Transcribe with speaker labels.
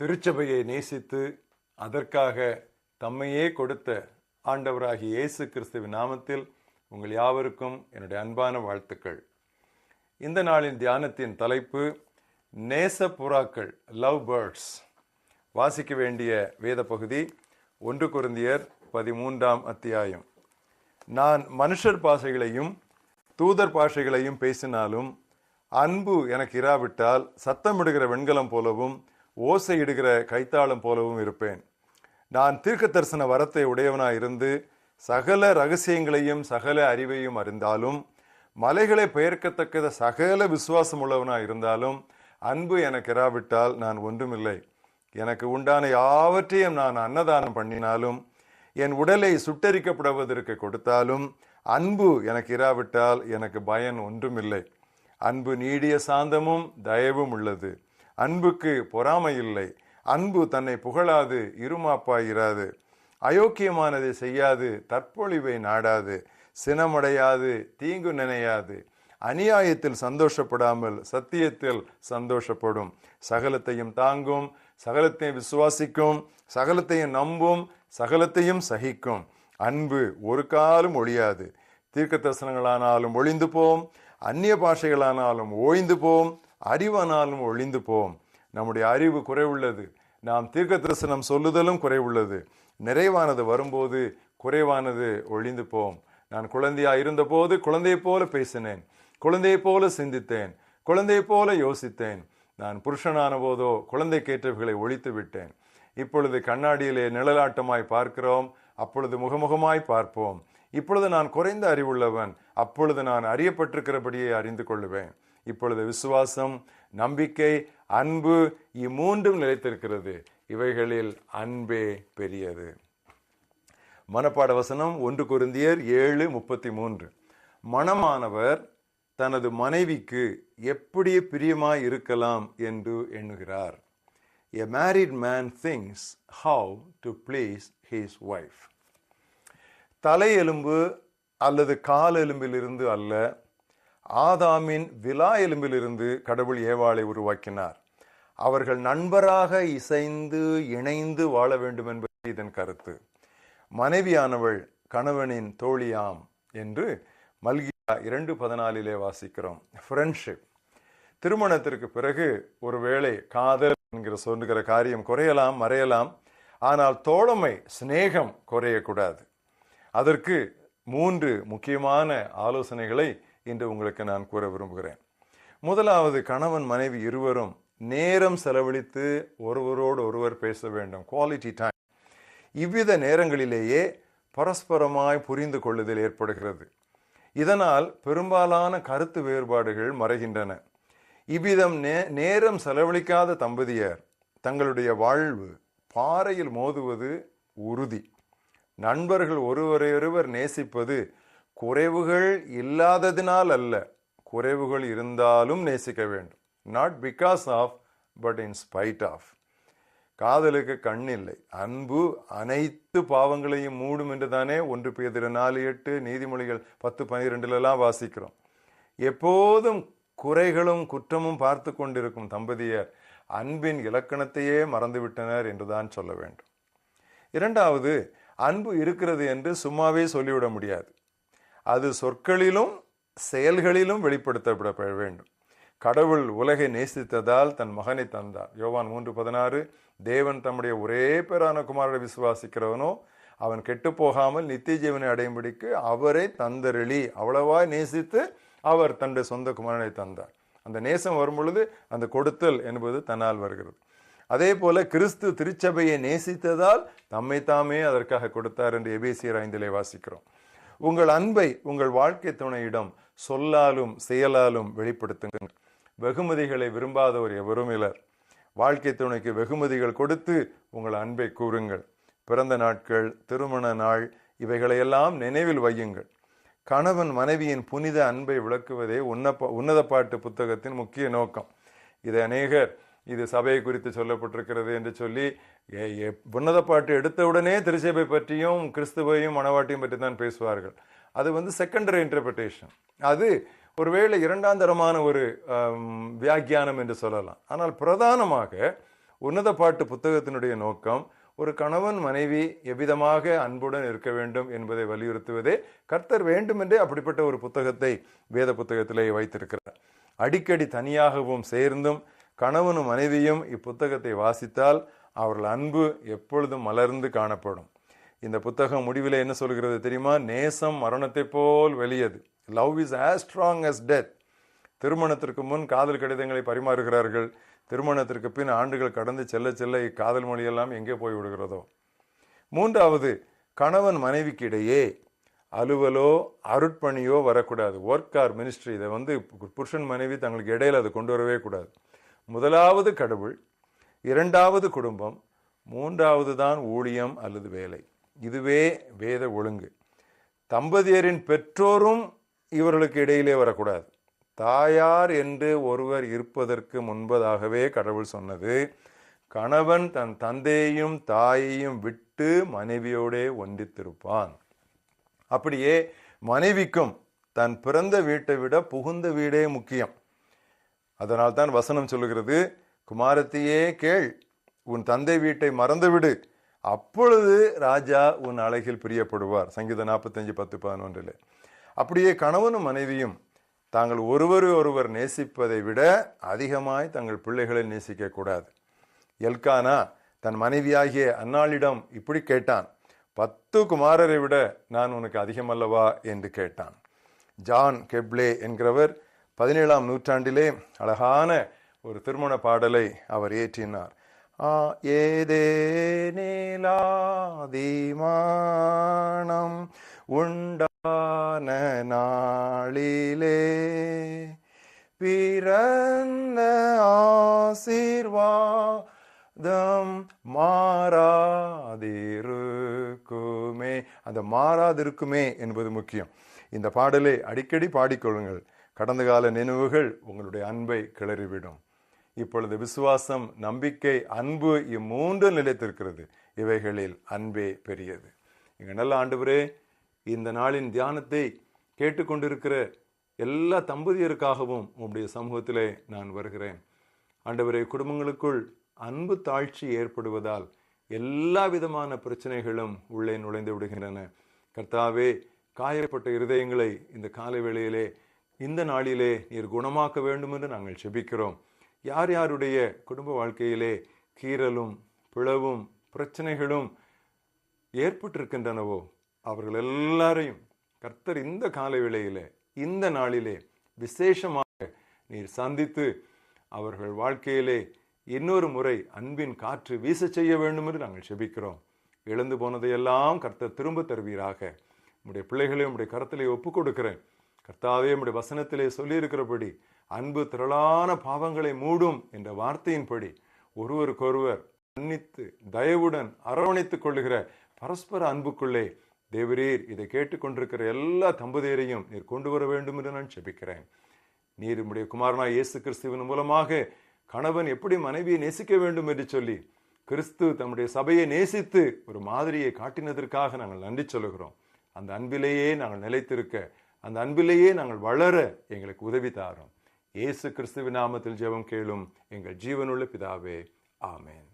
Speaker 1: திருச்சபையை நேசித்து அதற்காக தம்மையே கொடுத்த ஆண்டவராகிய இயேசு கிறிஸ்துவின் நாமத்தில் உங்கள் யாவருக்கும் என்னுடைய அன்பான வாழ்த்துக்கள். இந்த நாளின் தியானத்தின் தலைப்பு நேசப்புறாக்கள், லவ் பேர்ட்ஸ். வாசிக்க வேண்டிய வேத பகுதி 1 கொரிந்தியர் 13ஆம் அத்தியாயம். நான் மனுஷர் பாஷைகளையும் தூதர் பாஷைகளையும் பேசினாலும் அன்பு எனக்கு இராவிட்டால் சத்தமிடுகிற வெண்கலம் போலவும் ஓசையிடுகிற கைத்தாளம் போலவும் இருப்பேன். நான் தீர்க்க தரிசன வரத்தை உடையவனாய் இருந்து சகல ரகசியங்களையும் சகல அறிவையும் அறிந்தாலும், மலைகளை பெயர்க்கத்தக்க சகல விசுவாசம் உள்ளவனாய் இருந்தாலும் அன்பு எனக்கு இராவிட்டால் நான் ஒன்றுமில்லை. எனக்கு உண்டான யாவற்றையும் நான் அன்னதானம் பண்ணினாலும், என் உடலை சுட்டரிக்கப்படுவதற்கு கொடுத்தாலும் அன்பு எனக்கு இராவிட்டால் எனக்கு பயன் ஒன்றுமில்லை. அன்பு நீடிய சாந்தமும் தயவும் உள்ளது. அன்புக்கு பொறாமை இல்லை. அன்பு தன்னை புகழாது, இருமாப்பாயிராது, அயோக்கியமானதை செய்யாது, தற்பொழிவை நாடாது, சினமடையாது, தீங்கு நினையாது, அநியாயத்தில் சந்தோஷப்படாமல் சத்தியத்தில் சந்தோஷப்படும், சகலத்தையும் தாங்கும், சகலத்தையும் விசுவாசிக்கும், சகலத்தையும் நம்பும், சகலத்தையும் சகிக்கும். அன்பு ஒரு காலம் ஒழியாது. தீர்க்க தரிசனங்களானாலும் ஒழிந்து போம், அந்நிய பாஷைகளானாலும் ஓய்ந்து போம், அறிவானாலும் ஒழிந்து போம். நம்முடைய அறிவு குறைவுள்ளது. நாம் தீர்க்க தரிசனம் சொல்லுதலும் குறைவுள்ளது. நிறைவானது வரும்போது குறைவானது ஒழிந்து போம். நான் குழந்தையா இருந்த போது குழந்தையை போல பேசினேன், குழந்தையை போல சிந்தித்தேன், குழந்தையை போல யோசித்தேன். நான் புருஷனான போதோ குழந்தைக்கேற்றவைகளை ஒழித்து விட்டேன். இப்பொழுது கண்ணாடியிலே நிழலாட்டமாய் பார்க்கிறோம், அப்பொழுது முகமுகமாய் பார்ப்போம். இப்பொழுது நான் குறைந்த அறிவுள்ளவன், அப்பொழுது நான் அறியப்பட்டிருக்கிறபடியே அறிந்து கொள்ளுவேன். இப்பொழுது விசுவாசம், நம்பிக்கை, அன்பு இம்மூன்றும் நிலைத்திருக்கிறது. இவைகளில் அன்பே பெரியது. மனப்பாட வசனம் 1 கொரிந்தியர் 7:33. மணமானவர் தனது மனைவிக்கு எப்படி பிரியமாய் இருக்கலாம் என்று எண்ணுகிறார். A married man thinks how to please his wife. தலையெலும்பு அல்லது கால் எலும்பிலிருந்து அல்ல, ஆதாமின் விலா எலும்பிலிருந்து கடவுள் ஏவாளை உருவாக்கினார். அவர்கள் நண்பராக இசைந்து இணைந்து வாழ வேண்டும் என்பது இதன் கருத்து. மனைவியானவள் கணவனின் தோழியாம் என்று மல்கியா 2:14 வாசிக்கிறோம். ஃப்ரெண்ட்ஷிப். திருமணத்திற்கு பிறகு ஒருவேளை காதல் என்கிற சொல்லுகிற காரியம் குறையலாம், மறையலாம். ஆனால் தோழமை, சிநேகம் குறையக்கூடாது. அதற்கு 3 முக்கியமான ஆலோசனைகளை இன்று உங்களுக்கு நான் கூற விரும்புகிறேன். முதலாவது, கணவன் மனைவி இருவரும் நேரம் செலவழித்து ஒருவரோடு ஒருவர் பேச வேண்டும். Quality time. இவ்வித நேரங்களிலேயே பரஸ்பரமாய் புரிந்து கொள்ளுதல் ஏற்படுகிறது. இதனால் பெரும்பாலான கருத்து வேறுபாடுகள் மறைகின்றன. இவ்விதம் நேரம் செலவழிக்காத தம்பதியர் தங்களுடைய வாழ்வு பாறையில் மோதுவது உறுதி. நண்பர்கள் ஒருவரையொருவர் நேசிப்பது குறைவுகள் இல்லாததினால் அல்ல, குறைவுகள் இருந்தாலும் நேசிக்க வேண்டும். Not because of, but in spite of. காதலுக்கு கண் இல்லை. அன்பு அனைத்து பாவங்களையும் மூடும் என்று தானே 1 பேதுரு 4:8, நீதிமொழிகள் 10:12 வாசிக்கிறோம். எப்போதும் குறைகளும் குற்றமும் பார்த்து கொண்டிருக்கும் தம்பதியர் அன்பின் இலக்கணத்தையே மறந்துவிட்டனர் என்றுதான் சொல்ல வேண்டும். இரண்டாவது, அன்பு இருக்கிறது என்று சும்மாவே சொல்லிவிட முடியாது. அது சொற்களிலும் செயல்களிலும் வெளிப்படுத்தப்பட வேண்டும். கடவுள் உலகை நேசித்ததால் தன் மகனை தந்தார். யோவான் 3:16, தேவன் தம்முடைய ஒரே பேரான குமாரனை விசுவாசிக்கிறவனோ அவன் கெட்டு போகாமல் நித்திய ஜீவனை அடையும்படிக்கு அவரை தந்தருளி, அவ்வளவாய் நேசித்து அவர் தன்னுடைய சொந்த குமாரனை தந்தார். அந்த நேசம் வரும் பொழுது அந்த கொடுத்தல் என்பது தன்னால் வருகிறது. அதே போல கிறிஸ்து திருச்சபையை நேசித்ததால் தம்மை தாமே அதற்காக கொடுத்தார் என்று எபேசியர் 5 வாசிக்கிறோம். உங்கள் அன்பை உங்கள் வாழ்க்கை துணையிடம் சொல்லாலும் செயலாலும் வெளிப்படுத்துங்கள். வெகுமதிகளை விரும்பாதவர் எவரும் இலர். வாழ்க்கை துணைக்கு வெகுமதிகள் கொடுத்து உங்கள் அன்பை கூறுங்கள். பிறந்த நாட்கள், திருமண நாள், இவைகளையெல்லாம் நினைவில் வையுங்கள். கணவன் மனைவியின் புனித அன்பை விளக்குவதே உன்னத பாட்டு புத்தகத்தின் முக்கிய நோக்கம். இதை அநேகர் இது சபையை குறித்து சொல்லப்பட்டிருக்கிறது என்று சொல்லி உன்னத பாட்டு எடுத்தவுடனே திருச்சபை பற்றியும் கிறிஸ்துவையும் மணவாட்டியும் பற்றி தான் பேசுவார்கள். அது செகண்டரி இன்டர்பிரேஷன். அது ஒருவேளை இரண்டாந்தரமான ஒரு வியாக்கியானம் என்று சொல்லலாம். ஆனால் பிரதானமாக உன்னத பாட்டு புத்தகத்தினுடைய நோக்கம் ஒரு கணவன் மனைவி எவ்விதமாக அன்புடன் இருக்க வேண்டும் என்பதை வலியுறுத்துவதே. கர்த்தர் வேண்டுமென்றே அப்படிப்பட்ட ஒரு புத்தகத்தை வேத புத்தகத்திலே வைத்திருக்கிறார். அடிக்கடி தனியாகவும் சேர்ந்தும் கணவனும் மனைவியும் இப்புத்தகத்தை வாசித்தால் அவர்கள் அன்பு எப்பொழுதும் மலர்ந்து காணப்படும். இந்த புத்தகம் முடிவில் என்ன சொல்கிறது தெரியுமா? நேசம் மரணத்தை போல் வெளியது. Love is as strong as death. திருமணத்திற்கு முன் காதல் கடிதங்களை பரிமாறுகிறார்கள். திருமணத்திற்கு பின் ஆண்டுகள் கடந்து செல்ல செல்ல இக்காதல் மொழியெல்லாம் எங்கே போய் விடுகிறதோ. மூன்றாவது, கணவன் மனைவிக்கு இடையே அலுவலோ அருட்பணியோ வரக்கூடாது. ஒர்க் ஆர் மினிஸ்ட்ரி, இதை புருஷன் மனைவி தங்களுக்கு இடையில அதை கொண்டு வரவே கூடாது. முதலாவது கடவுள், இரண்டாவது குடும்பம், மூன்றாவது தான் ஊழியம் அல்லது வேலை. இதுவே வேத ஒழுங்கு. தம்பதியரின் பெற்றோரும் இவர்களுக்கு இடையிலே வரக்கூடாது. தாயார் என்று ஒருவர் இருப்பதற்கு முன்பதாகவே கடவுள் சொன்னது, கணவன் தன் தந்தையையும் தாயையும் விட்டு மனைவியோடே ஒன்றித்திருப்பான். அப்படியே மனைவிக்கும் தன் பிறந்த வீட்டை விட புகுந்த வீடே முக்கியம். அதனால் தான் வசனம் சொல்லுகிறது, குமாரத்தியே கேள், உன் தந்தை வீட்டை மறந்துவிடு, அப்பொழுது ராஜா உன் அழகில் பிரியப்படுவார். சங்கீதம் 45:10-11. அப்படியே கணவனும் மனைவியும் தாங்கள் ஒருவர் நேசிப்பதை விட அதிகமாய் தங்கள் பிள்ளைகளை நேசிக்க கூடாது. எல்கானா தன் மனைவியாகிய அன்னாளிடம் இப்படி கேட்டான், 10 குமாரரை விட நான் உனக்கு அதிகமல்லவா என்று கேட்டான். ஜான் கெப்லே என்கிறவர் 17ஆம் நூற்றாண்டிலே அழகான ஒரு திருமண பாடலை அவர் இயற்றினார். ஏதேனிலாதிமானம் உண்டான நாளிலே பிறந்த ஆசீர்வாதம் மாறாதிருக்குமே. அந்த மாறாதிருக்குமே என்பது முக்கியம். இந்த பாடலை அடிக்கடி பாடிக்கொள்ளுங்கள். கடந்த கால நினைவுகள் உங்களுடைய அன்பை கிளறிவிடும். இப்பொழுது விசுவாசம், நம்பிக்கை, அன்பு இம்மூன்று நிலைத்திருக்கிறது. இவைகளில் அன்பே பெரியது. எங்க நல்ல ஆண்டவரே, இந்த நாளின் தியானத்தை கேட்டுக்கொண்டிருக்கிற எல்லா தம்பதியருக்காகவும் உங்களுடைய சமூகத்திலே நான் வருகிறேன். ஆண்டவரே, குடும்பங்களுக்குள் அன்பு தாழ்ச்சி ஏற்படுவதால் எல்லா விதமான பிரச்சனைகளும் உள்ளே நுழைந்து விடுகின்றன. கர்த்தாவே, காயப்பட்ட இருதயங்களை இந்த காலை வேளையிலே, இந்த நாளிலே நீர் குணமாக்க வேண்டும் என்று நாங்கள் செபிக்கிறோம். யார் யாருடைய குடும்ப வாழ்க்கையிலே கீறலும் பிளவும் பிரச்சனைகளும் ஏற்பட்டிருக்கின்றனவோ அவர்கள் எல்லாரையும் கர்த்தர் இந்த காலை வேளையிலே, இந்த நாளிலே விசேஷமாக நீர் சந்தித்து அவர்கள் வாழ்க்கையிலே இன்னொரு முறை அன்பின் காற்று வீச செய்ய வேண்டும் என்று நாங்கள் செபிக்கிறோம். இழந்து போனதையெல்லாம் கர்த்தர் திரும்ப தருவீராக. உம்முடைய பிள்ளைகளை உம்முடைய கரத்திலே ஒப்புக் கொடுக்கிறேன். கர்த்தாவே, உம்முடைய வசனத்திலே சொல்லியிருக்கிறபடி அன்பு திரளான பாவங்களை மூடும் என்ற வார்த்தையின்படி ஒருவருக்கொருவர் மன்னித்து தயவுடன் அரவணைத்துக் கொள்ளுகிற பரஸ்பர அன்புக்குள்ளே தேவரீர் இதை கேட்டுக்கொண்டிருக்கிற எல்லா தம்பதியரையும் நீர் கொண்டு வர வேண்டும் என்று நான் செபிக்கிறேன். நீர் உம்முடைய குமாரனாய் இயேசு கிறிஸ்துவின் மூலமாக கணவன் எப்படி மனைவியை நேசிக்க வேண்டும் என்று சொல்லி கிறிஸ்து தம்முடைய சபையை நேசித்து ஒரு மாதிரியை காட்டினதற்காக நாங்கள் நன்றி சொல்லுகிறோம். அந்த அன்பிலேயே நாங்கள் நிலைத்திருக்க, அந்த அன்பிலேயே நாங்கள் வளர எங்களுக்கு உதவி தாரும். இயேசு கிறிஸ்துவின் நாமத்தில் ஜெபம் கேளும் எங்கள் ஜீவனுள்ள பிதாவே, ஆமென்.